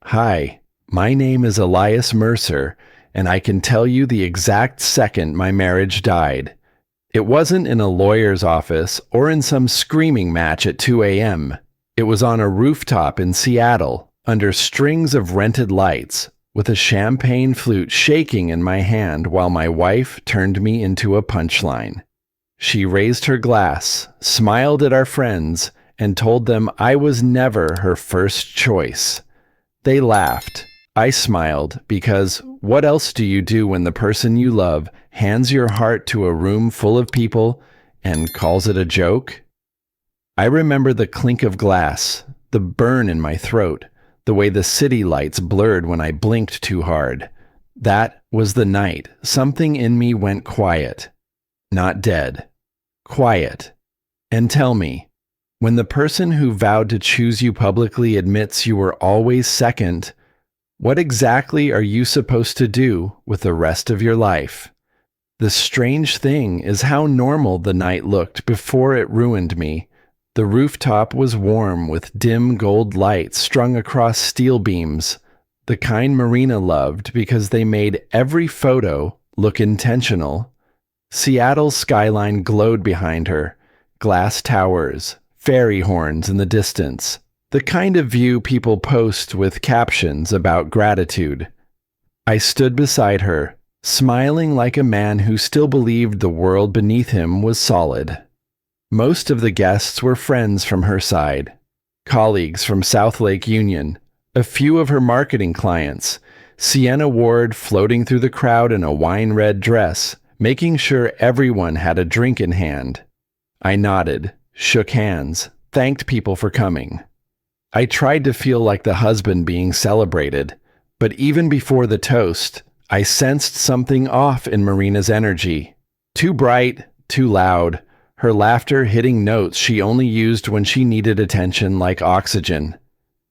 Hi, my name is Elias Mercer, and I can tell you the exact second my marriage died. It wasn't in a lawyer's office or in some screaming match at 2 a.m. It was on a rooftop in Seattle, under strings of rented lights, with a champagne flute shaking in my hand while my wife turned me into a punchline. She raised her glass, smiled at our friends, and told them I was never her first choice. They laughed. I smiled because what else do you do when the person you love hands your heart to a room full of people and calls it a joke? I remember the clink of glass, the burn in my throat, the way the city lights blurred when I blinked too hard. That was the night something in me went quiet. Not dead. Quiet. And tell me, when the person who vowed to choose you publicly admits you were always second, what exactly are you supposed to do with the rest of your life? The strange thing is how normal the night looked before it ruined me. The rooftop was warm with dim gold lights strung across steel beams, the kind Marina loved because they made every photo look intentional. Seattle's skyline glowed behind her, glass towers, fairy horns in the distance, the kind of view people post with captions about gratitude. I stood beside her, smiling like a man who still believed the world beneath him was solid. Most of the guests were friends from her side, colleagues from South Lake Union, a few of her marketing clients, Sienna Ward floating through the crowd in a wine-red dress, making sure everyone had a drink in hand. I nodded, shook hands, thanked people for coming. I tried to feel like the husband being celebrated, but even before the toast, I sensed something off in Marina's energy. Too bright, too loud, her laughter hitting notes she only used when she needed attention like oxygen.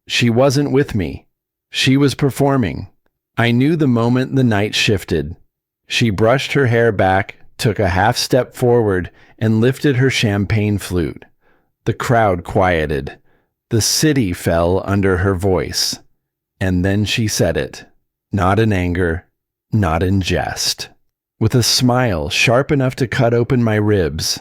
She wasn't with me. She was performing. I knew the moment the night shifted. She brushed her hair back, took a half step forward, and lifted her champagne flute. The crowd quieted. The city fell under her voice. And then she said it, not in anger, not in jest, with a smile sharp enough to cut open my ribs.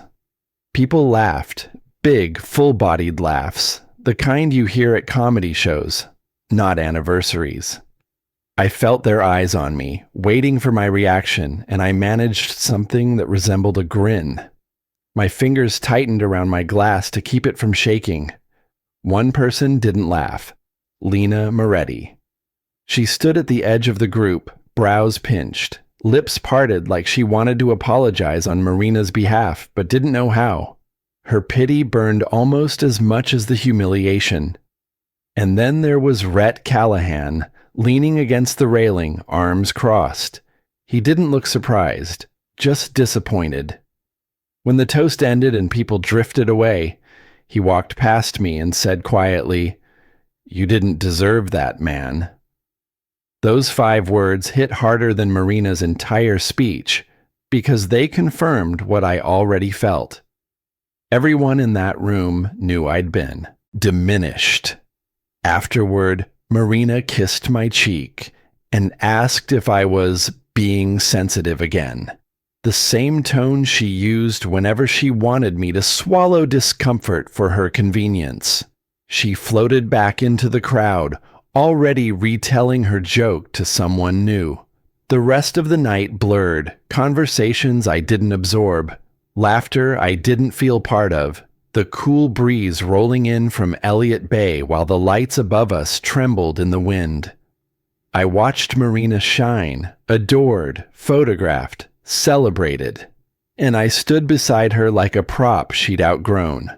People laughed, big, full-bodied laughs, the kind you hear at comedy shows, not anniversaries. I felt their eyes on me, waiting for my reaction, and I managed something that resembled a grin. My fingers tightened around my glass to keep it from shaking. One person didn't laugh, Lena Moretti. She stood at the edge of the group, brows pinched, lips parted like she wanted to apologize on Marina's behalf, but didn't know how. Her pity burned almost as much as the humiliation. And then there was Rhett Callahan, leaning against the railing, arms crossed. He didn't look surprised, just disappointed. When the toast ended and people drifted away, he walked past me and said quietly, "You didn't deserve that, man." Those 5 words hit harder than Marina's entire speech because they confirmed what I already felt. Everyone in that room knew I'd been diminished. Afterward, Marina kissed my cheek and asked if I was being sensitive again. The same tone she used whenever she wanted me to swallow discomfort for her convenience. She floated back into the crowd, already retelling her joke to someone new. The rest of the night blurred, conversations I didn't absorb, laughter I didn't feel part of, the cool breeze rolling in from Elliott Bay while the lights above us trembled in the wind. I watched Marina shine, adored, photographed, celebrated, and I stood beside her like a prop she'd outgrown.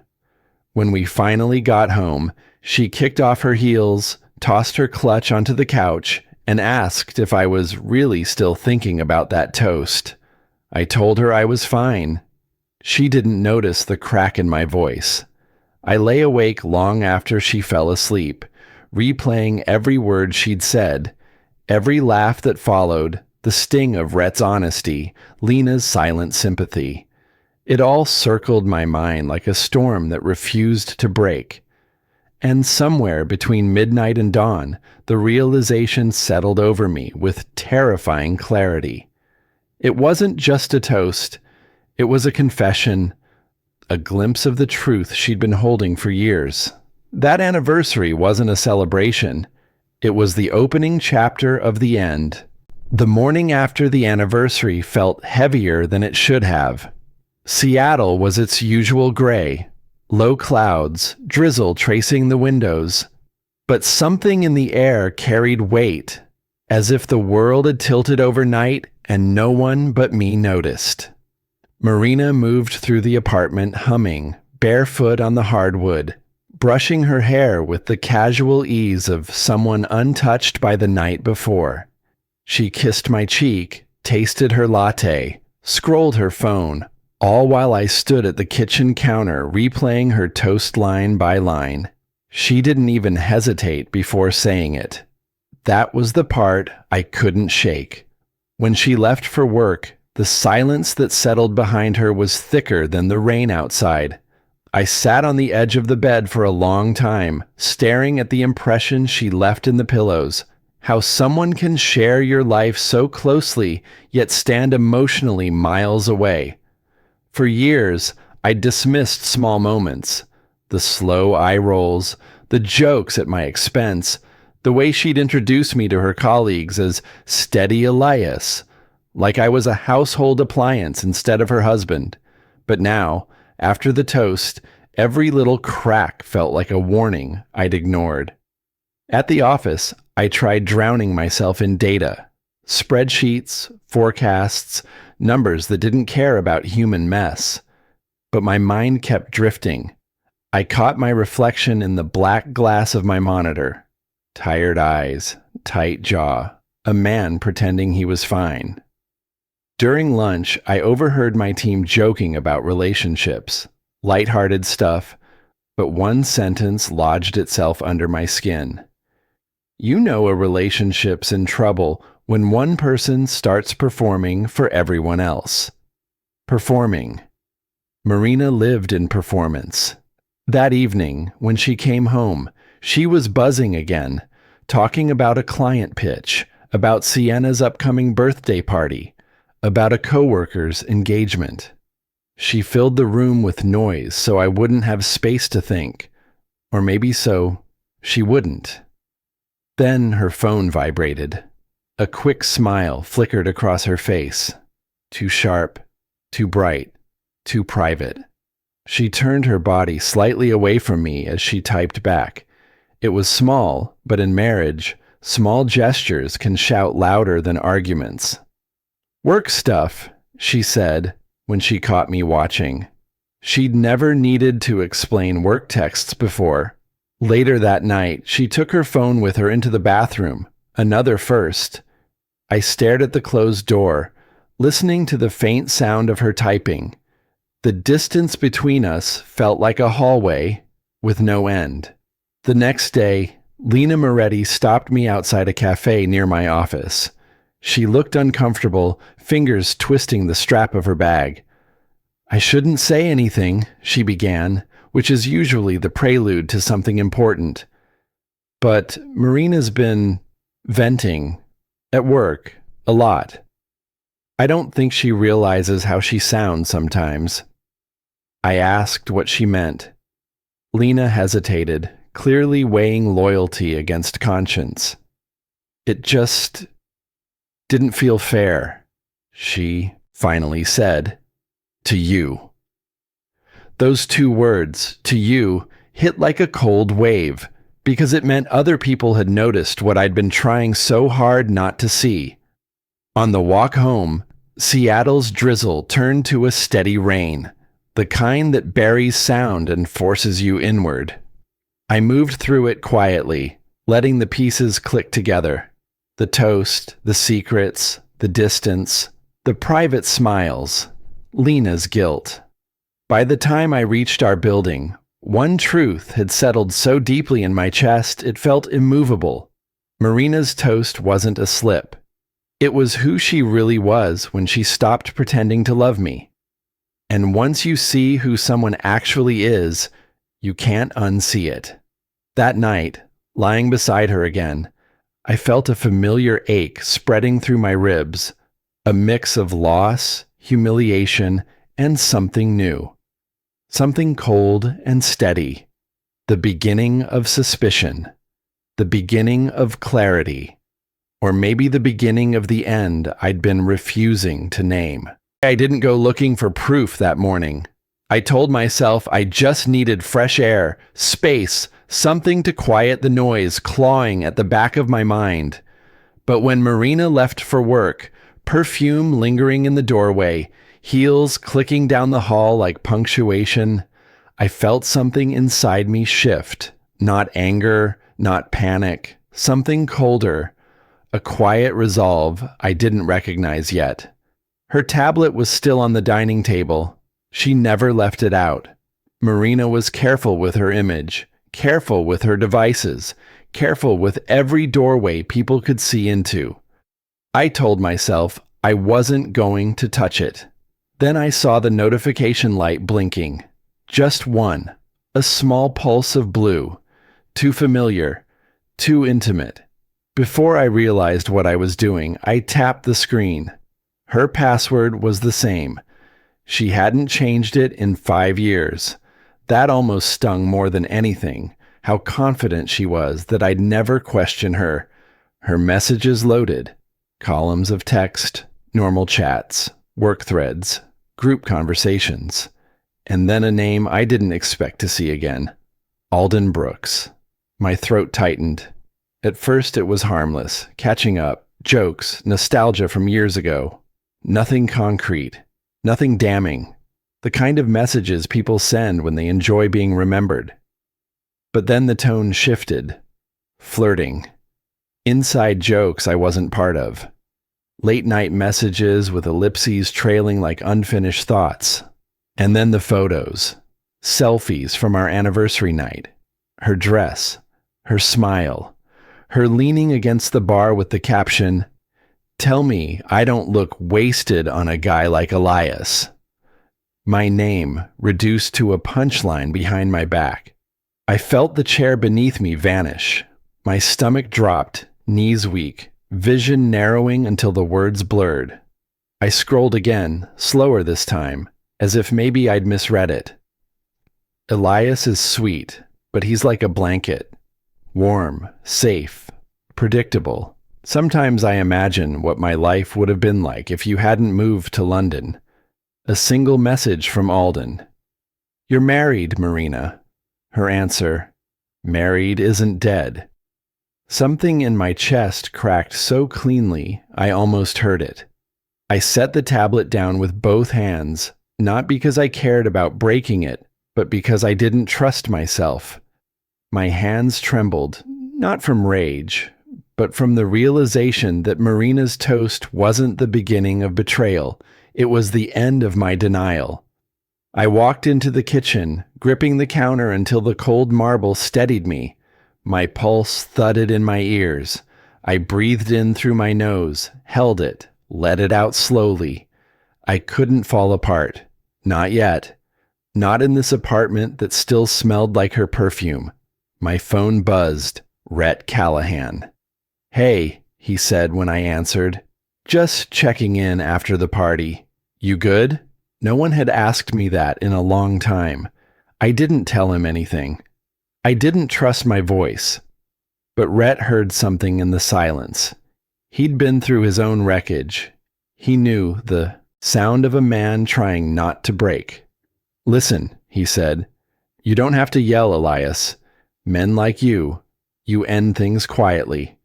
When we finally got home, she kicked off her heels, tossed her clutch onto the couch, and asked if I was really still thinking about that toast. I told her I was fine. She didn't notice the crack in my voice. I lay awake long after she fell asleep, replaying every word she'd said, every laugh that followed, the sting of Rhett's honesty, Lena's silent sympathy. It all circled my mind like a storm that refused to break. And somewhere between midnight and dawn, the realization settled over me with terrifying clarity. It wasn't just a toast, it was a confession, a glimpse of the truth she'd been holding for years. That anniversary wasn't a celebration, it was the opening chapter of the end. The morning after the anniversary felt heavier than it should have. Seattle was its usual gray, low clouds, drizzle tracing the windows. But something in the air carried weight, as if the world had tilted overnight and no one but me noticed. Marina moved through the apartment humming, barefoot on the hardwood, brushing her hair with the casual ease of someone untouched by the night before. She kissed my cheek, tasted her latte, scrolled her phone, all while I stood at the kitchen counter replaying her toast line by line. She didn't even hesitate before saying it. That was the part I couldn't shake. When she left for work, the silence that settled behind her was thicker than the rain outside. I sat on the edge of the bed for a long time, staring at the impression she left in the pillows. How someone can share your life so closely, yet stand emotionally miles away. For years, I dismissed small moments. The slow eye rolls, the jokes at my expense, the way she'd introduce me to her colleagues as Steady Elias, like I was a household appliance instead of her husband. But now, after the toast, every little crack felt like a warning I'd ignored. At the office, I tried drowning myself in data, spreadsheets, forecasts, numbers that didn't care about human mess. But my mind kept drifting. I caught my reflection in the black glass of my monitor. Tired eyes, tight jaw, a man pretending he was fine. During lunch, I overheard my team joking about relationships, lighthearted stuff, but one sentence lodged itself under my skin. You know a relationship's in trouble when one person starts performing for everyone else. Performing. Marina lived in performance. That evening, when she came home, she was buzzing again, talking about a client pitch, about Sienna's upcoming birthday party, about a coworker's engagement. She filled the room with noise so I wouldn't have space to think. Or maybe so, she wouldn't. Then her phone vibrated. A quick smile flickered across her face. Too sharp, too bright, too private. She turned her body slightly away from me as she typed back. It was small, but in marriage, small gestures can shout louder than arguments. Work stuff, she said when she caught me watching. She'd never needed to explain work texts before. Later that night, she took her phone with her into the bathroom, another first. I stared at the closed door, listening to the faint sound of her typing. The distance between us felt like a hallway with no end. The next day, Lena Moretti stopped me outside a cafe near my office. She looked uncomfortable, fingers twisting the strap of her bag. I shouldn't say anything, she began, which is usually the prelude to something important. But Marina's been venting at work a lot. I don't think she realizes how she sounds sometimes. I asked what she meant. Lena hesitated, clearly weighing loyalty against conscience. It just didn't feel fair, she finally said. To you. Those two words, to you, hit like a cold wave, because it meant other people had noticed what I'd been trying so hard not to see. On the walk home, Seattle's drizzle turned to a steady rain, the kind that buries sound and forces you inward. I moved through it quietly, letting the pieces click together. The toast, the secrets, the distance, the private smiles, Lena's guilt. By the time I reached our building, one truth had settled so deeply in my chest it felt immovable. Marina's toast wasn't a slip. It was who she really was when she stopped pretending to love me. And once you see who someone actually is, you can't unsee it. That night, lying beside her again, I felt a familiar ache spreading through my ribs, a mix of loss, humiliation, and something new. Something cold and steady. The beginning of suspicion. The beginning of clarity. Or maybe the beginning of the end I'd been refusing to name. I didn't go looking for proof that morning. I told myself I just needed fresh air, space, something to quiet the noise clawing at the back of my mind. But when Marina left for work, perfume lingering in the doorway, heels clicking down the hall like punctuation, I felt something inside me shift. Not anger, not panic, something colder. A quiet resolve I didn't recognize yet. Her tablet was still on the dining table. She never left it out. Marina was careful with her image, careful with her devices, careful with every doorway people could see into. I told myself I wasn't going to touch it. Then I saw the notification light blinking. Just one. A small pulse of blue. Too familiar. Too intimate. Before I realized what I was doing, I tapped the screen. Her password was the same. She hadn't changed it in 5 years. That almost stung more than anything, how confident she was that I'd never question her. Her messages loaded. Columns of text, normal chats, work threads, group conversations. And then a name I didn't expect to see again. Alden Brooks. My throat tightened. At first it was harmless, catching up, jokes, nostalgia from years ago. Nothing concrete, nothing damning. The kind of messages people send when they enjoy being remembered. But then the tone shifted. Flirting. Inside jokes I wasn't part of. Late night messages with ellipses trailing like unfinished thoughts. And then the photos. Selfies from our anniversary night. Her dress. Her smile. Her leaning against the bar with the caption, "Tell me I don't look wasted on a guy like Elias." My name reduced to a punchline behind my back. I felt the chair beneath me vanish. My stomach dropped, knees weak, vision narrowing until the words blurred. I scrolled again, slower this time, as if maybe I'd misread it. Elias is sweet, but he's like a blanket. Warm, safe, predictable. Sometimes I imagine what my life would have been like if you hadn't moved to London. A single message from Alden. "You're married, Marina." Her answer, "Married isn't dead." Something in my chest cracked so cleanly I almost heard it. I set the tablet down with both hands, not because I cared about breaking it, but because I didn't trust myself. My hands trembled, not from rage, but from the realization that Marina's toast wasn't the beginning of betrayal. It was the end of my denial. I walked into the kitchen, gripping the counter until the cold marble steadied me. My pulse thudded in my ears. I breathed in through my nose, held it, let it out slowly. I couldn't fall apart. Not yet. Not in this apartment that still smelled like her perfume. My phone buzzed. Rhett Callahan. "Hey," he said when I answered. "Just checking in after the party. You good?" No one had asked me that in a long time. I didn't tell him anything. I didn't trust my voice. But Rhett heard something in the silence. He'd been through his own wreckage. He knew the sound of a man trying not to break. "Listen," he said. "You don't have to yell, Elias. Men like you end things quietly.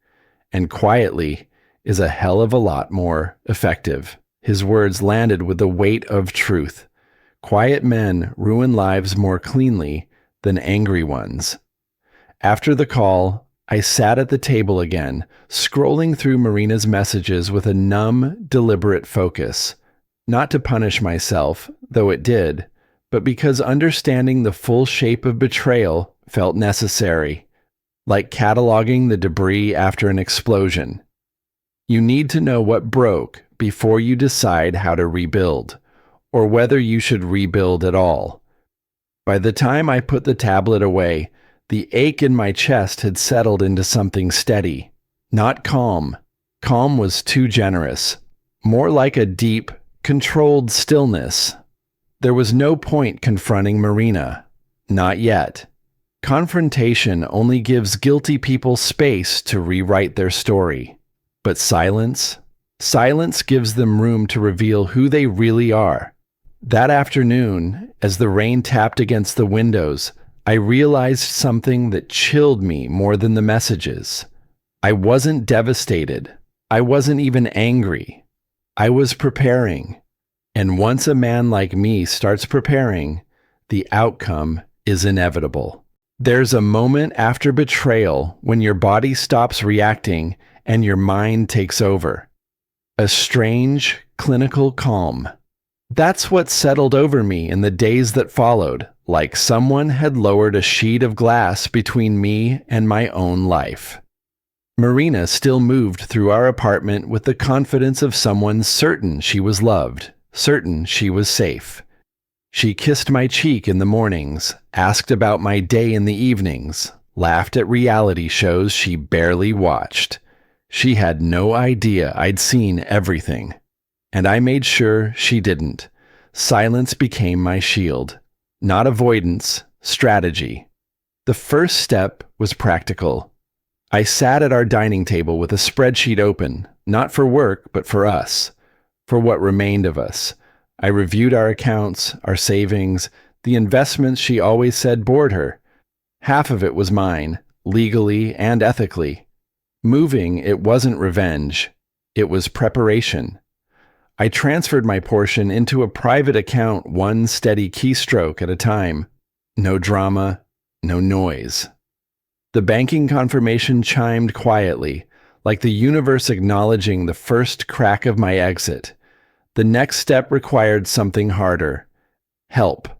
And quietly is a hell of a lot more effective." His words landed with the weight of truth. Quiet men ruin lives more cleanly than angry ones. After the call, I sat at the table again, scrolling through Marina's messages with a numb, deliberate focus. Not to punish myself, though it did, but because understanding the full shape of betrayal felt necessary. Like cataloging the debris after an explosion. You need to know what broke before you decide how to rebuild, or whether you should rebuild at all. By the time I put the tablet away, The ache in my chest had settled into something steady. Not calm. Calm was too generous. More like a deep, controlled stillness. There was no point confronting Marina. Not yet. Confrontation only gives guilty people space to rewrite their story. But silence? Silence gives them room to reveal who they really are. That afternoon, as the rain tapped against the windows, I realized something that chilled me more than the messages. I wasn't devastated. I wasn't even angry. I was preparing. And once a man like me starts preparing, the outcome is inevitable. There's a moment after betrayal when your body stops reacting and your mind takes over. A strange, clinical calm. That's what settled over me in the days that followed, like someone had lowered a sheet of glass between me and my own life. Marina still moved through our apartment with the confidence of someone certain she was loved, certain she was safe. She kissed my cheek in the mornings, asked about my day in the evenings, laughed at reality shows she barely watched. She had no idea I'd seen everything. And I made sure she didn't. Silence became my shield. Not avoidance, strategy. The first step was practical. I sat at our dining table with a spreadsheet open, not for work, but for us, for what remained of us. I reviewed our accounts, our savings, the investments she always said bored her. Half of it was mine, legally and ethically. Moving, it wasn't revenge. It was preparation. I transferred my portion into a private account, one steady keystroke at a time. No drama, no noise. The banking confirmation chimed quietly, like the universe acknowledging the first crack of my exit. The next step required something harder. Help.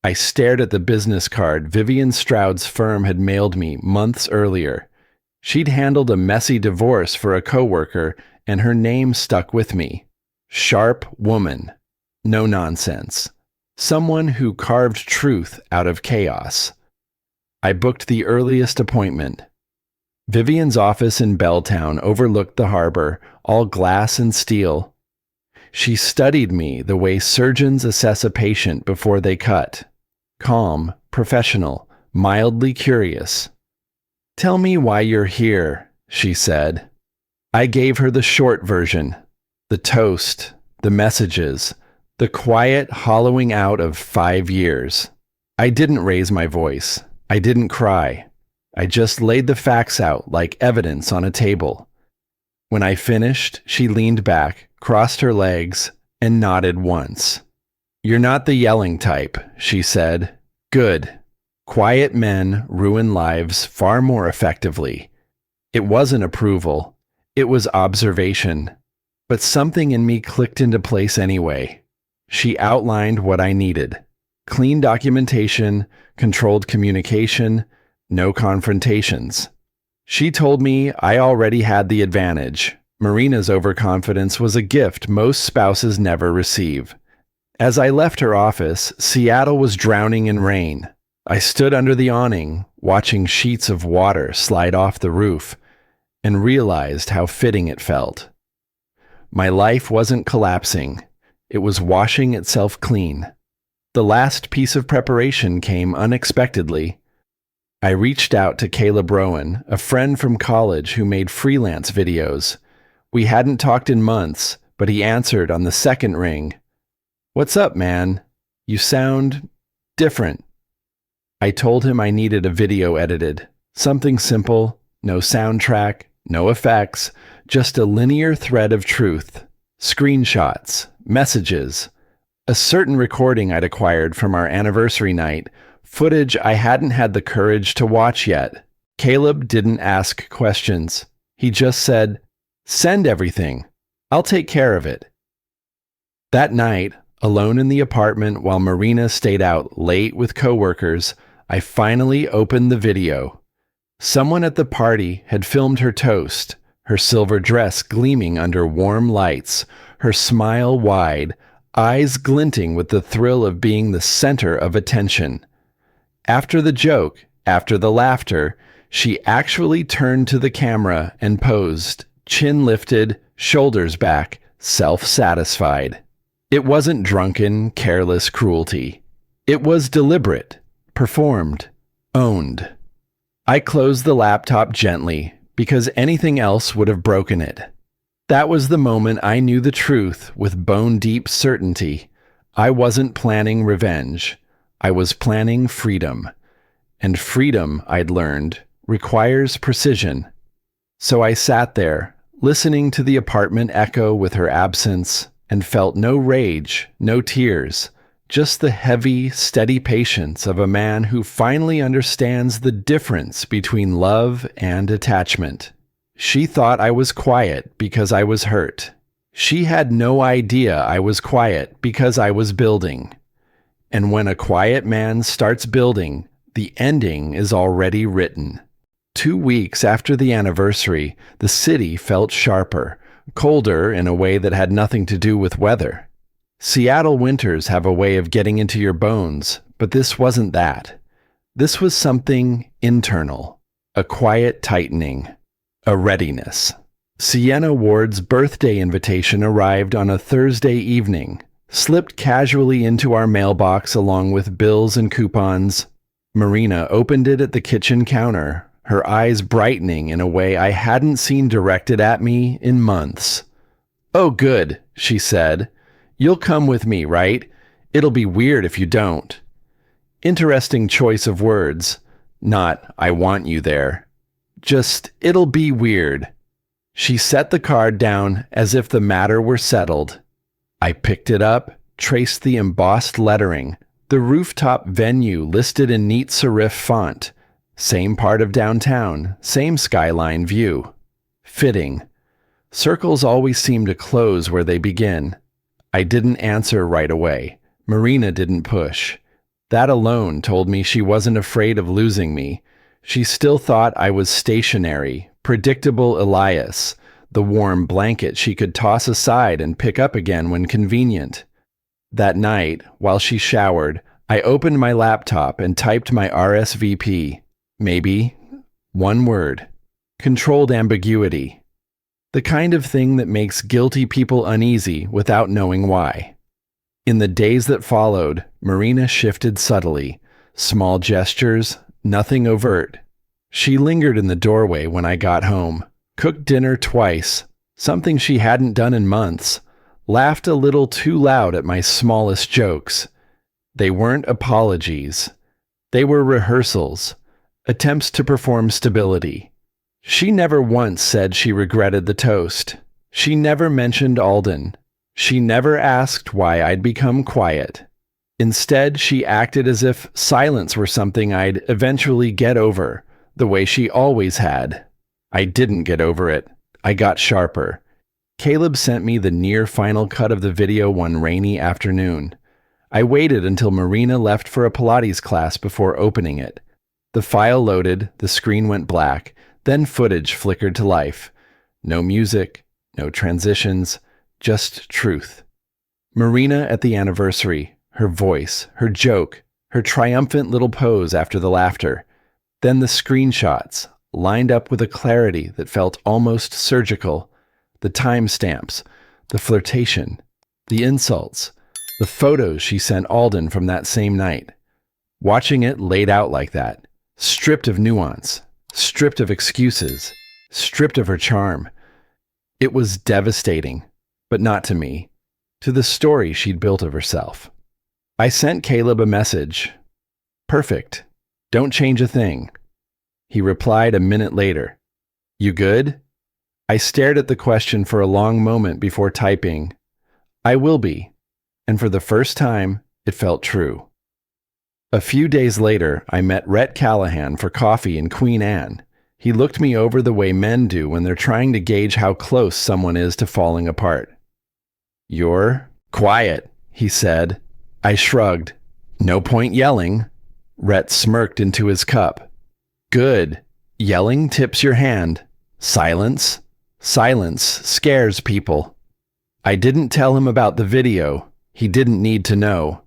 I stared at the business card Vivian Stroud's firm had mailed me months earlier. She'd handled a messy divorce for a coworker, and her name stuck with me. Sharp woman. No nonsense. Someone who carved truth out of chaos. I booked the earliest appointment. Vivian's office in Belltown overlooked the harbor, all glass and steel. She studied me the way surgeons assess a patient before they cut. Calm, professional, mildly curious. "Tell me why you're here," she said. I gave her the short version. The toast, the messages, the quiet hollowing out of 5 years. I didn't raise my voice. I didn't cry. I just laid the facts out like evidence on a table. When I finished, she leaned back, crossed her legs, and nodded once. "You're not the yelling type," she said. "Good. Quiet men ruin lives far more effectively." It wasn't approval. It was observation. But something in me clicked into place anyway. She outlined what I needed. Clean documentation, controlled communication, no confrontations. She told me I already had the advantage. Marina's overconfidence was a gift most spouses never receive. As I left her office, Seattle was drowning in rain. I stood under the awning, watching sheets of water slide off the roof, and realized how fitting it felt. My life wasn't collapsing. It was washing itself clean. The last piece of preparation came unexpectedly. I reached out to Caleb Rowan, a friend from college who made freelance videos. We hadn't talked in months, but he answered on the second ring. "What's up, man? You sound different." I told him I needed a video edited. Something simple, no soundtrack, no effects, just a linear thread of truth. Screenshots, messages, a certain recording I'd acquired from our anniversary night, footage I hadn't had the courage to watch yet. Caleb didn't ask questions. He just said, "Send everything. I'll take care of it." That night, alone in the apartment while Marina stayed out late with coworkers, I finally opened the video. Someone at the party had filmed her toast, her silver dress gleaming under warm lights, her smile wide, eyes glinting with the thrill of being the center of attention. After the joke, After the laughter, she actually turned to the camera and posed, chin lifted, shoulders back, self-satisfied. It wasn't drunken, careless cruelty. It was deliberate, performed, owned. I closed the laptop gently because anything else would have broken it. That was the moment I knew the truth with bone-deep certainty. I wasn't planning revenge. I was planning freedom. And freedom, I'd learned, requires precision. So I sat there, listening to the apartment echo with her absence, and felt no rage, no tears, just the heavy, steady patience of a man who finally understands the difference between love and attachment. She thought I was quiet because I was hurt. She had no idea I was quiet because I was building. And when a quiet man starts building, the ending is already written. 2 weeks after the anniversary, the city felt sharper, colder in a way that had nothing to do with weather. Seattle winters have a way of getting into your bones, but this wasn't that. This was something internal, a quiet tightening, a readiness. Sienna Ward's birthday invitation arrived on a Thursday evening, slipped casually into our mailbox along with bills and coupons. Marina opened it at the kitchen counter, her eyes brightening in a way I hadn't seen directed at me in months. "Oh, good," she said. "You'll come with me, right? It'll be weird if you don't." Interesting choice of words. Not, "I want you there." Just, "It'll be weird." She set the card down as if the matter were settled. I picked it up, traced the embossed lettering, the rooftop venue listed in neat serif font. Same part of downtown, same skyline view. Fitting. Circles always seem to close where they begin. I didn't answer right away. Marina didn't push. That alone told me she wasn't afraid of losing me. She still thought I was stationary, predictable Elias, the warm blanket she could toss aside and pick up again when convenient. That night, while she showered, I opened my laptop and typed my RSVP. Maybe. One word. Controlled ambiguity. The kind of thing that makes guilty people uneasy without knowing why. In the days that followed, Marina shifted subtly. Small gestures, nothing overt. She lingered in the doorway when I got home, cooked dinner twice, something she hadn't done in months, laughed a little too loud at my smallest jokes. They weren't apologies. They were rehearsals, attempts to perform stability. She never once said she regretted the toast. She never mentioned Alden. She never asked why I'd become quiet. Instead, she acted as if silence were something I'd eventually get over, the way she always had. I didn't get over it. I got sharper. Caleb sent me the near final cut of the video one rainy afternoon. I waited until Marina left for a Pilates class before opening it. The file loaded, the screen went black, then footage flickered to life. No music, no transitions, just truth. Marina at the anniversary, her voice, her joke, her triumphant little pose after the laughter. Then the screenshots, lined up with a clarity that felt almost surgical. The timestamps, the flirtation, the insults, the photos she sent Alden from that same night. Watching it laid out like that, stripped of nuance, stripped of excuses, stripped of her charm. It was devastating, but not to me, to the story she'd built of herself. I sent Caleb a message. "Perfect. Don't change a thing." He replied a minute later. "You good?" I stared at the question for a long moment before typing, "I will be," and for the first time, it felt true. A few days later, I met Rhett Callahan for coffee in Queen Anne. He looked me over the way men do when they're trying to gauge how close someone is to falling apart. "You're quiet," he said. I shrugged. "No point yelling." Rhett smirked into his cup. "Good. Yelling tips your hand. Silence. Silence scares people." I didn't tell him about the video. He didn't need to know.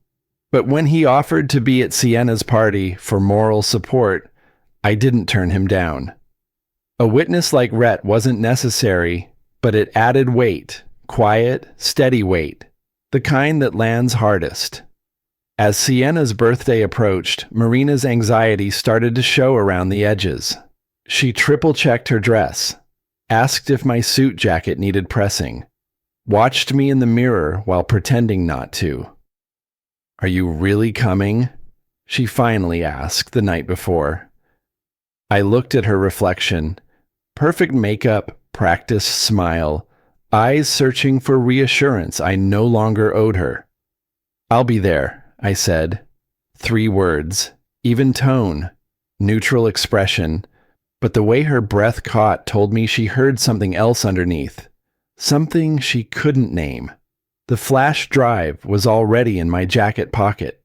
But when he offered to be at Sienna's party for moral support, I didn't turn him down. A witness like Rhett wasn't necessary, but it added weight, quiet, steady weight, the kind that lands hardest. As Sienna's birthday approached, Marina's anxiety started to show around the edges. She triple-checked her dress, asked if my suit jacket needed pressing, watched me in the mirror while pretending not to. "Are you really coming?" she finally asked the night before. I looked at her reflection. Perfect makeup, practiced smile, eyes searching for reassurance I no longer owed her. "I'll be there," I said. 3 words, even tone, neutral expression, but the way her breath caught told me she heard something else underneath, something she couldn't name. The flash drive was already in my jacket pocket.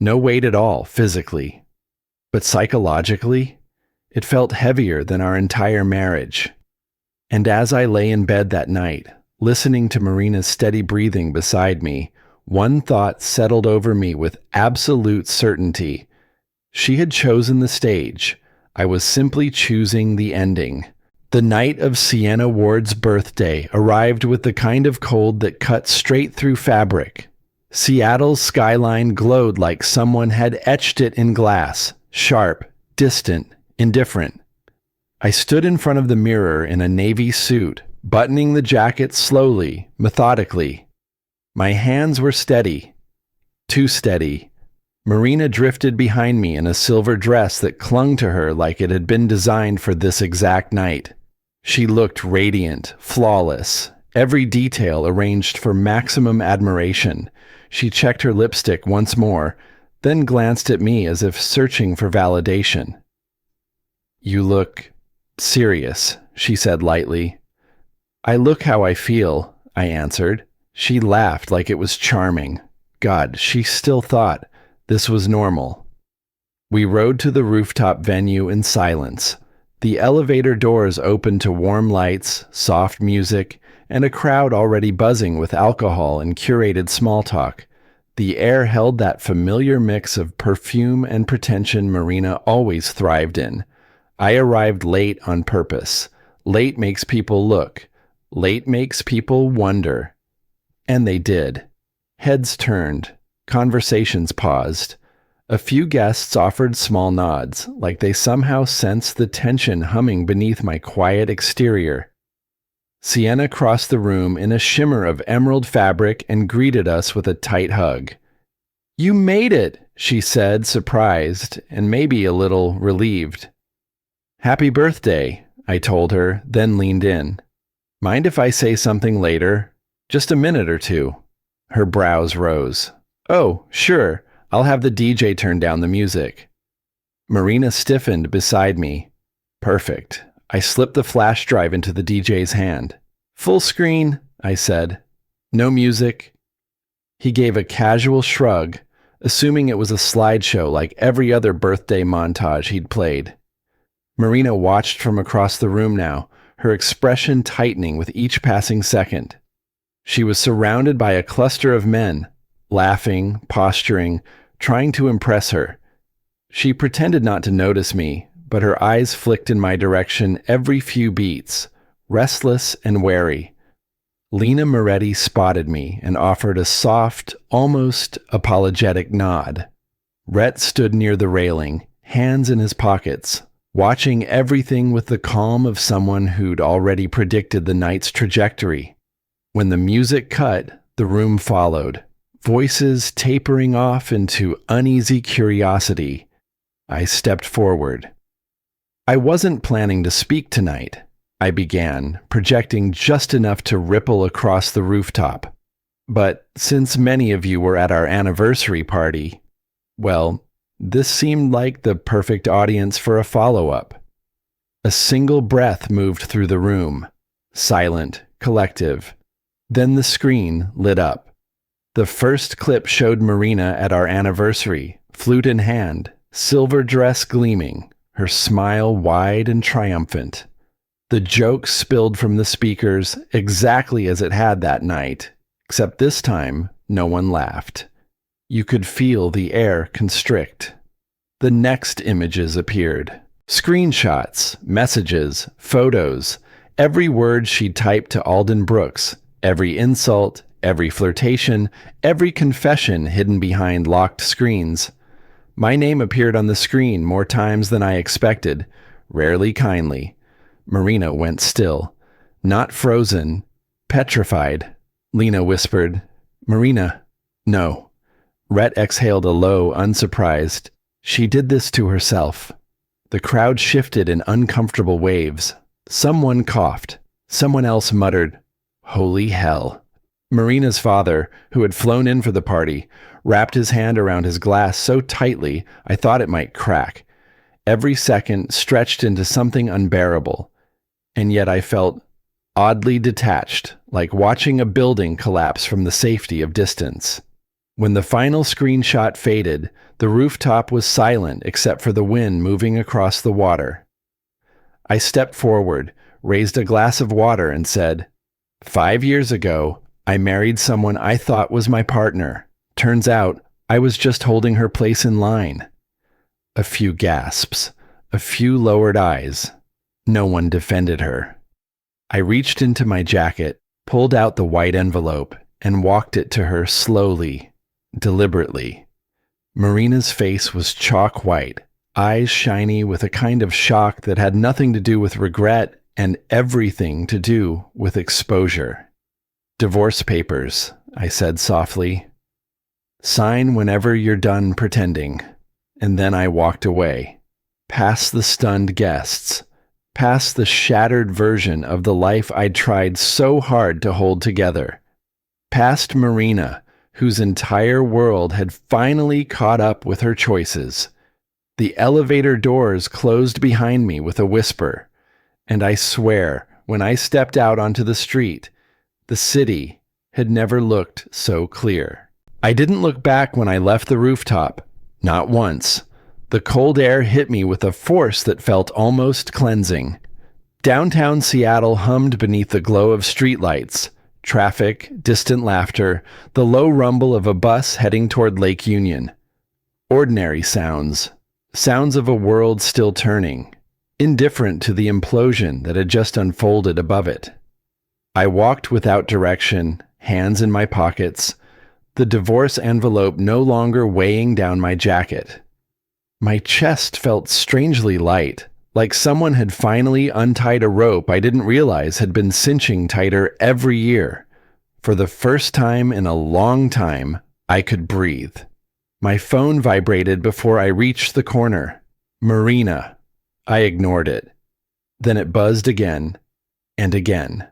No weight at all, physically. But psychologically, it felt heavier than our entire marriage. And as I lay in bed that night, listening to Marina's steady breathing beside me, one thought settled over me with absolute certainty. She had chosen the stage. I was simply choosing the ending. The night of Sienna Ward's birthday arrived with the kind of cold that cut straight through fabric. Seattle's skyline glowed like someone had etched it in glass, sharp, distant, indifferent. I stood in front of the mirror in a navy suit, buttoning the jacket slowly, methodically. My hands were steady. Too steady. Marina drifted behind me in a silver dress that clung to her like it had been designed for this exact night. She looked radiant, flawless, every detail arranged for maximum admiration. She checked her lipstick once more, then glanced at me as if searching for validation. "You look serious," she said lightly. "I look how I feel," I answered. She laughed like it was charming. God, she still thought this was normal. We rode to the rooftop venue in silence. The elevator doors opened to warm lights, soft music, and a crowd already buzzing with alcohol and curated small talk. The air held that familiar mix of perfume and pretension Marina always thrived in. I arrived late on purpose. Late makes people look. Late makes people wonder. And they did. Heads turned. Conversations paused. A few guests offered small nods, like they somehow sensed the tension humming beneath my quiet exterior. Sienna crossed the room in a shimmer of emerald fabric and greeted us with a tight hug. "You made it," she said, surprised and maybe a little relieved. "Happy birthday," I told her, then leaned in. "Mind if I say something later? Just a minute or two." Her brows rose. "Oh, sure. I'll have the DJ turn down the music." Marina stiffened beside me. "Perfect." I slipped the flash drive into the DJ's hand. "Full screen," I said. "No music." He gave a casual shrug, assuming it was a slideshow like every other birthday montage he'd played. Marina watched from across the room now, her expression tightening with each passing second. She was surrounded by a cluster of men, laughing, posturing, trying to impress her. She pretended not to notice me, but her eyes flicked in my direction every few beats, restless and wary. Lena Moretti spotted me and offered a soft, almost apologetic nod. Rhett stood near the railing, hands in his pockets, watching everything with the calm of someone who'd already predicted the night's trajectory. When the music cut, the room followed, voices tapering off into uneasy curiosity. I stepped forward. "I wasn't planning to speak tonight," I began, projecting just enough to ripple across the rooftop. "But since many of you were at our anniversary party, well, this seemed like the perfect audience for a follow-up." A single breath moved through the room, silent, collective. Then the screen lit up. The first clip showed Marina at our anniversary, flute in hand, silver dress gleaming, her smile wide and triumphant. The joke spilled from the speakers exactly as it had that night, except this time no one laughed. You could feel the air constrict. The next images appeared. Screenshots, messages, photos, every word she'd typed to Alden Brooks, every insult, every flirtation, every confession hidden behind locked screens. My name appeared on the screen more times than I expected, rarely kindly. Marina went still. Not frozen, petrified. Lena whispered, "Marina, no." Rhett exhaled a low, unsurprised, "She did this to herself." The crowd shifted in uncomfortable waves. Someone coughed. Someone else muttered, "Holy hell." Marina's father, who had flown in for the party, wrapped his hand around his glass so tightly I thought it might crack. Every second stretched into something unbearable. And yet I felt oddly detached, like watching a building collapse from the safety of distance. When the final screenshot faded, the rooftop was silent except for the wind moving across the water. I stepped forward, raised a glass of water, and said, 5 years ago, I married someone I thought was my partner. Turns out, I was just holding her place in line." A few gasps, a few lowered eyes. No one defended her. I reached into my jacket, pulled out the white envelope, and walked it to her slowly, deliberately. Marina's face was chalk white, eyes shiny with a kind of shock that had nothing to do with regret and everything to do with exposure. "Divorce papers," I said softly. "Sign whenever you're done pretending." And then I walked away, past the stunned guests, past the shattered version of the life I'd tried so hard to hold together, past Marina, whose entire world had finally caught up with her choices. The elevator doors closed behind me with a whisper, and I swear, when I stepped out onto the street, the city had never looked so clear. I didn't look back when I left the rooftop, not once. The cold air hit me with a force that felt almost cleansing. Downtown Seattle hummed beneath the glow of streetlights. Traffic, distant laughter, the low rumble of a bus heading toward Lake Union. Ordinary sounds. Sounds of a world still turning, indifferent to the implosion that had just unfolded above it. I walked without direction, hands in my pockets, the divorce envelope no longer weighing down my jacket. My chest felt strangely light, like someone had finally untied a rope I didn't realize had been cinching tighter every year. For the first time in a long time, I could breathe. My phone vibrated before I reached the corner. Marina. I ignored it. Then it buzzed again, and again.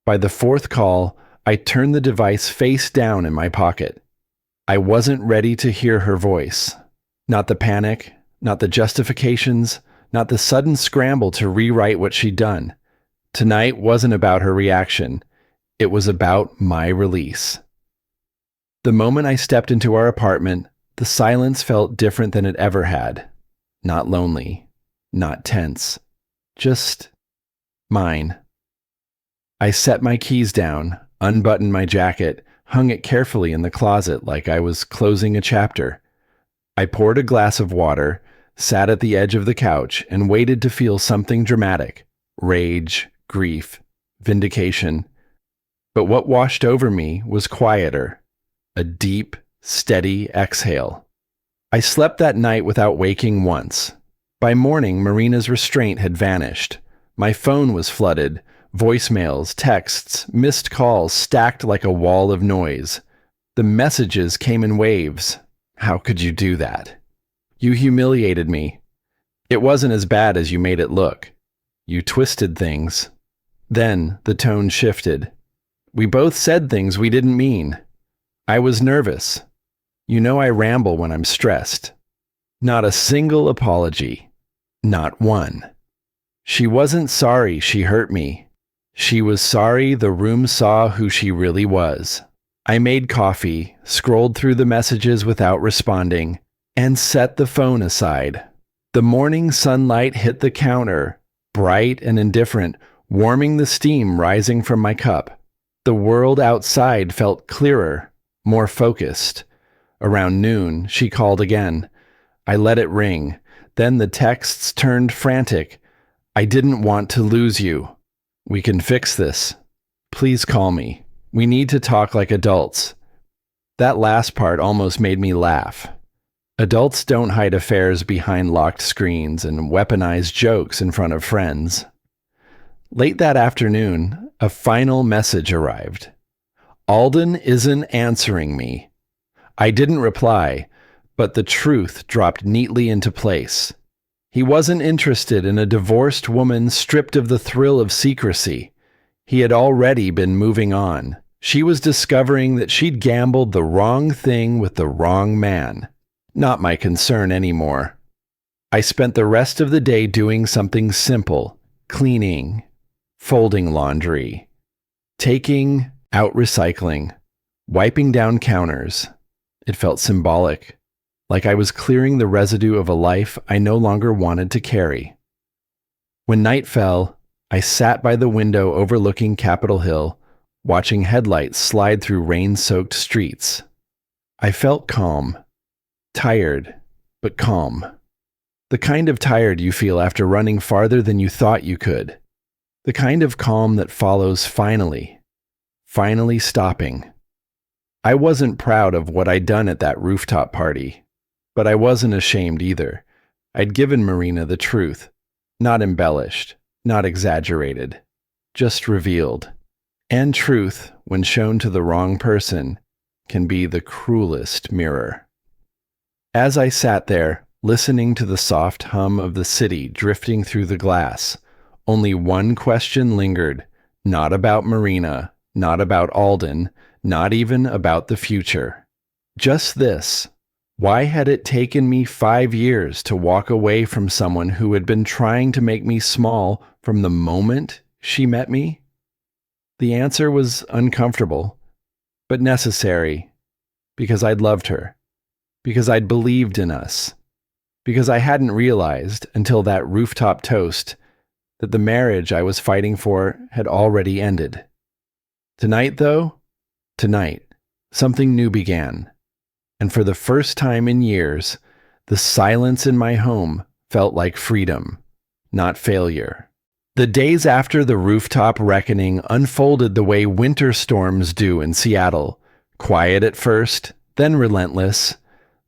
By the fourth call, I turned the device face down in my pocket. I wasn't ready to hear her voice. Not the panic, not the justifications, not the sudden scramble to rewrite what she'd done. Tonight wasn't about her reaction. It was about my release. The moment I stepped into our apartment, the silence felt different than it ever had. Not lonely, not tense, just mine. I set my keys down, unbuttoned my jacket, hung it carefully in the closet like I was closing a chapter. I poured a glass of water, sat at the edge of the couch, and waited to feel something dramatic. Rage, grief, vindication. But what washed over me was quieter. A deep, steady exhale. I slept that night without waking once. By morning, Marina's restraint had vanished. My phone was flooded. Voicemails, texts, missed calls stacked like a wall of noise. The messages came in waves. How could you do that? You humiliated me. It wasn't as bad as you made it look. You twisted things. Then the tone shifted. We both said things we didn't mean. I was nervous. You know I ramble when I'm stressed. Not a single apology. Not one. She wasn't sorry she hurt me. She was sorry the room saw who she really was. I made coffee, scrolled through the messages without responding, and set the phone aside. The morning sunlight hit the counter, bright and indifferent, warming the steam rising from my cup. The world outside felt clearer, more focused. Around noon, she called again. I let it ring, Then the texts turned frantic. I didn't want to lose you. We can fix this. Please call me. We need to talk like adults. That last part almost made me laugh. Adults don't hide affairs behind locked screens and weaponize jokes in front of friends. Late that afternoon, a final message arrived. Alden isn't answering me. I didn't reply, but the truth dropped neatly into place. He wasn't interested in a divorced woman stripped of the thrill of secrecy. He had already been moving on. She was discovering that she'd gambled the wrong thing with the wrong man. Not my concern anymore. I spent the rest of the day doing something simple: cleaning, folding laundry, taking out recycling, wiping down counters. It felt symbolic, like I was clearing the residue of a life I no longer wanted to carry. When night fell, I sat by the window overlooking Capitol Hill, watching headlights slide through rain-soaked streets. I felt calm. Tired, but calm. The kind of tired you feel after running farther than you thought you could. The kind of calm that follows finally stopping. I wasn't proud of what I'd done at that rooftop party, but I wasn't ashamed either. I'd given Marina the truth, not embellished, not exaggerated, just revealed. And truth, when shown to the wrong person, can be the cruelest mirror. As I sat there, listening to the soft hum of the city drifting through the glass, only one question lingered, not about Marina, not about Alden, not even about the future. Just this: why had it taken me 5 years to walk away from someone who had been trying to make me small from the moment she met me? The answer was uncomfortable, but necessary, because I'd loved her. Because I'd believed in us. Because I hadn't realized, until that rooftop toast, that the marriage I was fighting for had already ended. Tonight, though, something new began. And for the first time in years, the silence in my home felt like freedom, not failure. The days after the rooftop reckoning unfolded the way winter storms do in Seattle. Quiet at first, then relentless.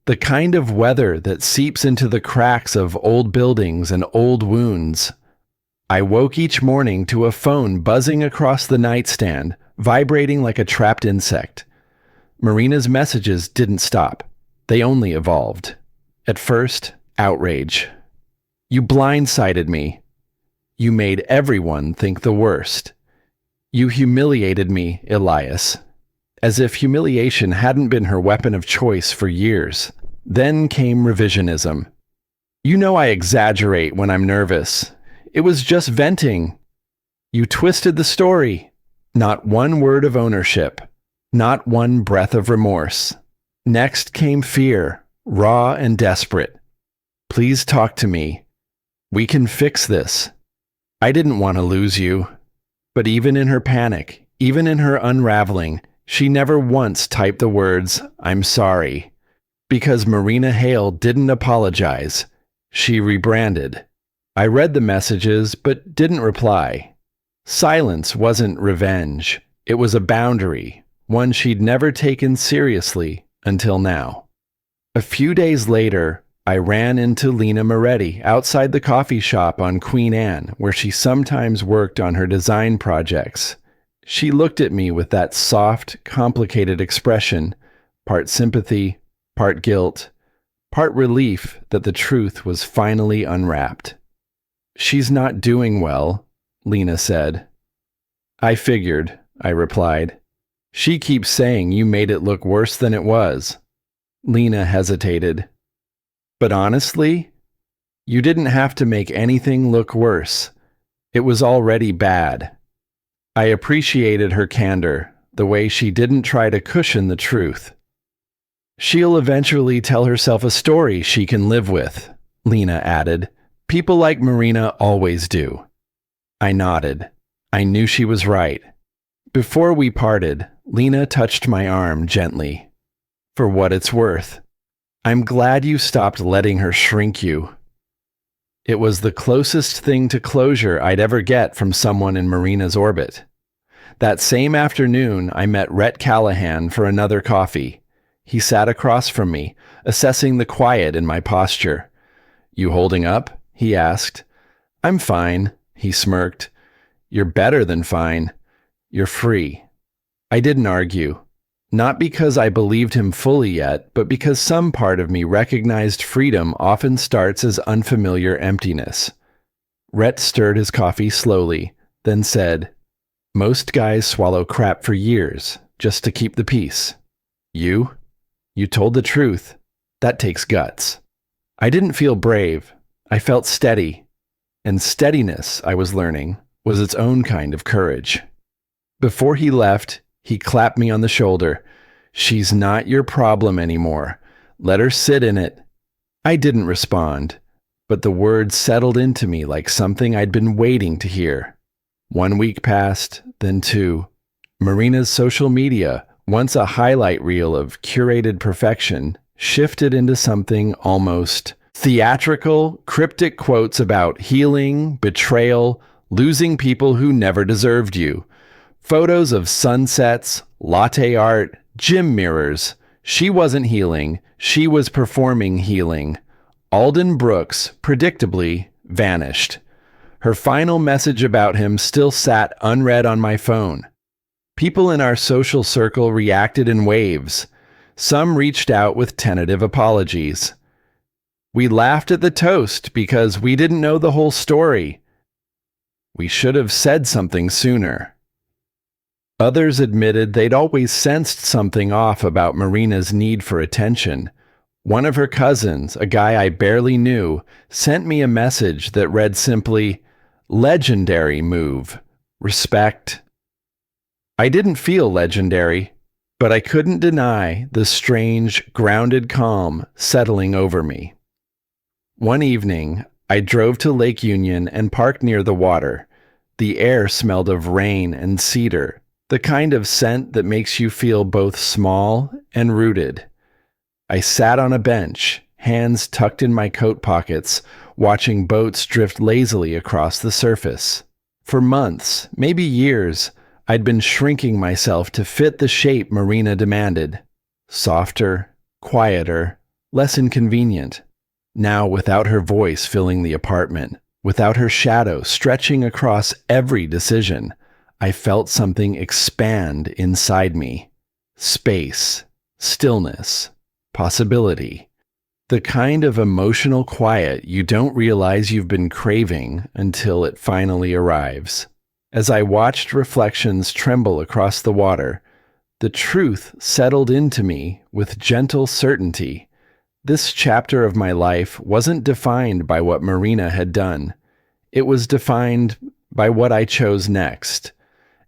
The kind of weather that seeps into the cracks of old buildings and old wounds. I woke each morning to a phone buzzing across the nightstand, vibrating like a trapped insect. Marina's messages didn't stop. They only evolved. At first, outrage. You blindsided me. You made everyone think the worst. You humiliated me, Elias. As if humiliation hadn't been her weapon of choice for years. Then came revisionism. You know I exaggerate when I'm nervous. It was just venting. You twisted the story. Not one word of ownership. Not one breath of remorse. Next came fear, raw and desperate. Please talk to me. We can fix this. I didn't want to lose you. But even in her panic, even in her unraveling, she never once typed the words, "I'm sorry." Because Marina Hale didn't apologize. She rebranded. I read the messages, but didn't reply. Silence wasn't revenge. It was a boundary, one she'd never taken seriously until now. A few days later, I ran into Lena Moretti outside the coffee shop on Queen Anne, where she sometimes worked on her design projects. She looked at me with that soft, complicated expression, part sympathy, part guilt, part relief that the truth was finally unwrapped. "She's not doing well," Lena said. "I figured," I replied. "She keeps saying you made it look worse than it was." Lena hesitated. "But honestly, you didn't have to make anything look worse. It was already bad." I appreciated her candor, the way she didn't try to cushion the truth. "She'll eventually tell herself a story she can live with," Lena added. "People like Marina always do." I nodded. I knew she was right. Before we parted, Lena touched my arm gently. "For what it's worth. I'm glad you stopped letting her shrink you." It was the closest thing to closure I'd ever get from someone in Marina's orbit. That same afternoon, I met Rhett Callahan for another coffee. He sat across from me, assessing the quiet in my posture. "You holding up?" he asked. "I'm fine," he smirked. "You're better than fine. You're free." I didn't argue. Not because I believed him fully yet, but because some part of me recognized freedom often starts as unfamiliar emptiness. Rhett stirred his coffee slowly, then said, "Most guys swallow crap for years, just to keep the peace. You told the truth. That takes guts." I didn't feel brave. I felt steady. And steadiness, I was learning, was its own kind of courage. Before he left, he clapped me on the shoulder. "She's not your problem anymore. Let her sit in it." I didn't respond, but the words settled into me like something I'd been waiting to hear. 1 week passed, then 2. Marina's social media, once a highlight reel of curated perfection, shifted into something almost theatrical, cryptic quotes about healing, betrayal, losing people who never deserved you. Photos of sunsets, latte art, gym mirrors. She wasn't healing, she was performing healing. Alden Brooks, predictably, vanished. Her final message about him still sat unread on my phone. People in our social circle reacted in waves. Some reached out with tentative apologies. We laughed at the toast because we didn't know the whole story. We should have said something sooner. Others admitted they'd always sensed something off about Marina's need for attention. One of her cousins, a guy I barely knew, sent me a message that read simply, "Legendary move. Respect." I didn't feel legendary, but I couldn't deny the strange, grounded calm settling over me. One evening, I drove to Lake Union and parked near the water. The air smelled of rain and cedar, the kind of scent that makes you feel both small and rooted. I sat on a bench, hands tucked in my coat pockets, watching boats drift lazily across the surface. For months, maybe years, I'd been shrinking myself to fit the shape Marina demanded. Softer, quieter, less inconvenient. Now, without her voice filling the apartment, without her shadow stretching across every decision, I felt something expand inside me. Space, stillness, possibility. The kind of emotional quiet you don't realize you've been craving until it finally arrives. As I watched reflections tremble across the water, the truth settled into me with gentle certainty. This chapter of my life wasn't defined by what Marina had done. It was defined by what I chose next.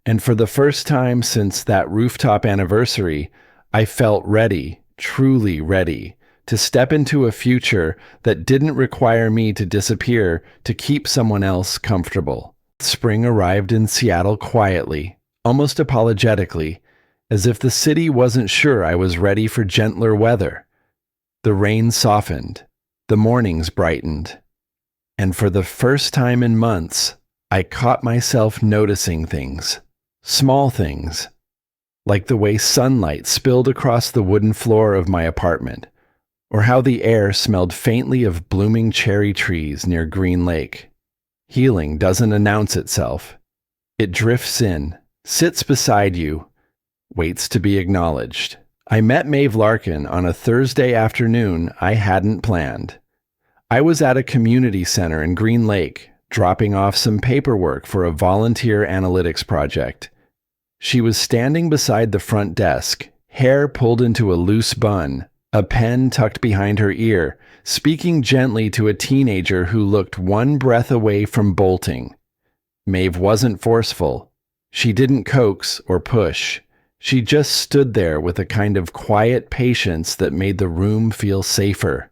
And for the first time since that rooftop anniversary, I felt ready, truly ready, to step into a future that didn't require me to disappear to keep someone else comfortable. Spring arrived in Seattle quietly, almost apologetically, as if the city wasn't sure I was ready for gentler weather. The rain softened, the mornings brightened, and for the first time in months, I caught myself noticing things. Small things, like the way sunlight spilled across the wooden floor of my apartment, or how the air smelled faintly of blooming cherry trees near Green Lake. Healing doesn't announce itself. It drifts in, sits beside you, waits to be acknowledged. I met Maeve Larkin on a Thursday afternoon I hadn't planned. I was at a community center in Green Lake, dropping off some paperwork for a volunteer analytics project. She was standing beside the front desk, hair pulled into a loose bun, a pen tucked behind her ear, speaking gently to a teenager who looked one breath away from bolting. Maeve wasn't forceful. She didn't coax or push. She just stood there with a kind of quiet patience that made the room feel safer.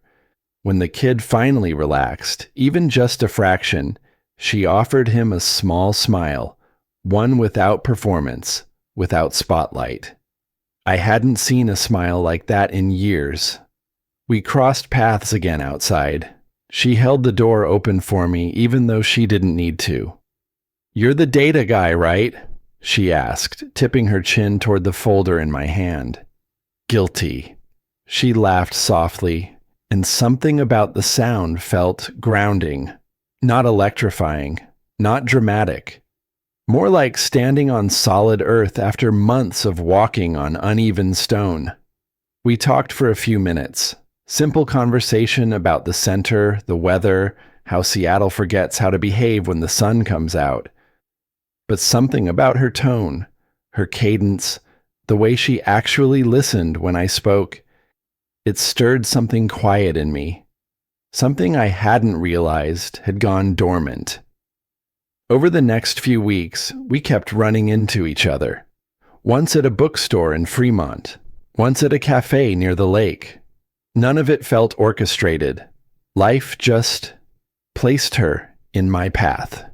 When the kid finally relaxed, even just a fraction, she offered him a small smile, one without performance, without spotlight. I hadn't seen a smile like that in years. We crossed paths again outside. She held the door open for me even though she didn't need to. "You're the data guy, right?" she asked, tipping her chin toward the folder in my hand. "Guilty." She laughed softly, and something about the sound felt grounding, not electrifying, not dramatic. More like standing on solid earth after months of walking on uneven stone. We talked for a few minutes. Simple conversation about the center, the weather, how Seattle forgets how to behave when the sun comes out. But something about her tone, her cadence, the way she actually listened when I spoke, it stirred something quiet in me. Something I hadn't realized had gone dormant. Over the next few weeks, we kept running into each other. Once at a bookstore in Fremont, once at a cafe near the lake. None of it felt orchestrated. Life just placed her in my path.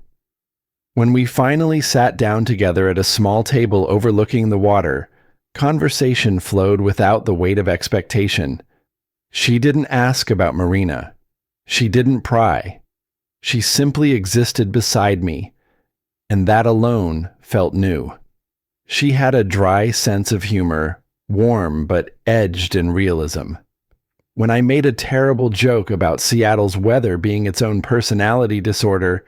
When we finally sat down together at a small table overlooking the water, conversation flowed without the weight of expectation. She didn't ask about Marina. She didn't pry. She simply existed beside me, and that alone felt new. She had a dry sense of humor, warm but edged in realism. When I made a terrible joke about Seattle's weather being its own personality disorder,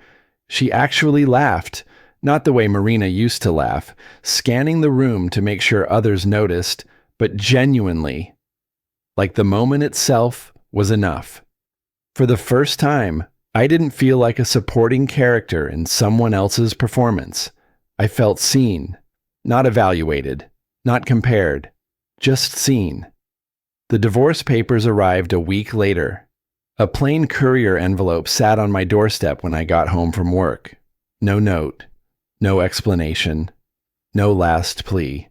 she actually laughed, not the way Marina used to laugh, scanning the room to make sure others noticed, but genuinely, like the moment itself was enough. For the first time, I didn't feel like a supporting character in someone else's performance. I felt seen, not evaluated, not compared, just seen. The divorce papers arrived a week later. A plain courier envelope sat on my doorstep when I got home from work. No note, no explanation, no last plea.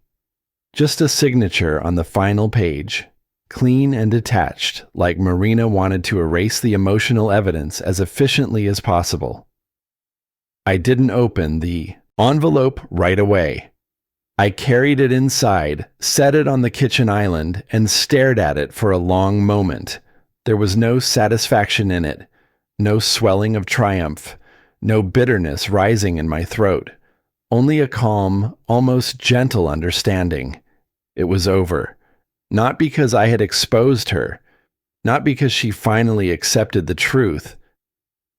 Just a signature on the final page, clean and detached, like Marina wanted to erase the emotional evidence as efficiently as possible. I didn't open the envelope right away. I carried it inside, set it on the kitchen island, and stared at it for a long moment. There was no satisfaction in it, no swelling of triumph, no bitterness rising in my throat, only a calm, almost gentle understanding. It was over. Not because I had exposed her, not because she finally accepted the truth,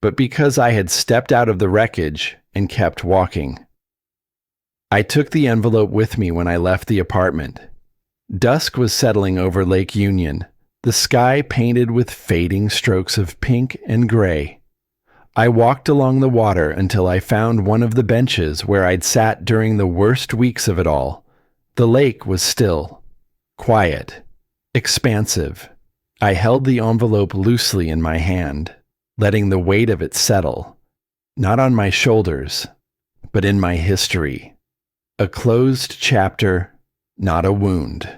but because I had stepped out of the wreckage and kept walking. I took the envelope with me when I left the apartment. Dusk was settling over Lake Union, the sky painted with fading strokes of pink and gray. I walked along the water until I found one of the benches where I'd sat during the worst weeks of it all. The lake was still, quiet, expansive. I held the envelope loosely in my hand, letting the weight of it settle, not on my shoulders, but in my history. A closed chapter, not a wound.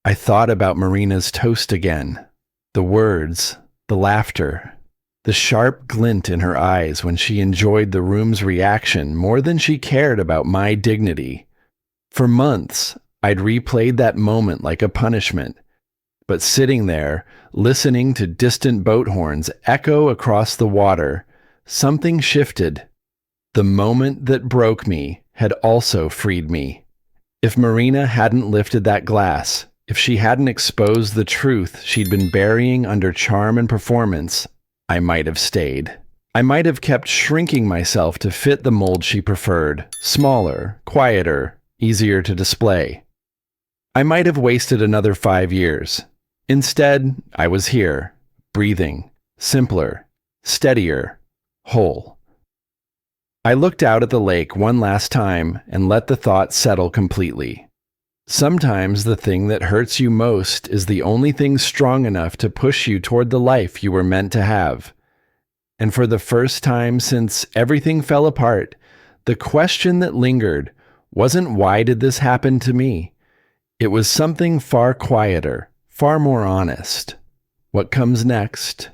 I thought about Marina's toast again, the words, the laughter, the sharp glint in her eyes when she enjoyed the room's reaction more than she cared about my dignity. For months, I'd replayed that moment like a punishment, but sitting there, listening to distant boat horns echo across the water, something shifted. The moment that broke me had also freed me. If Marina hadn't lifted that glass, if she hadn't exposed the truth she'd been burying under charm and performance, I might have stayed. I might have kept shrinking myself to fit the mold she preferred, smaller, quieter, easier to display. I might have wasted another 5 years. Instead, I was here, breathing, simpler, steadier, whole. I looked out at the lake one last time and let the thought settle completely. Sometimes the thing that hurts you most is the only thing strong enough to push you toward the life you were meant to have. And for the first time since everything fell apart, the question that lingered wasn't why did this happen to me? It was something far quieter, far more honest. What comes next?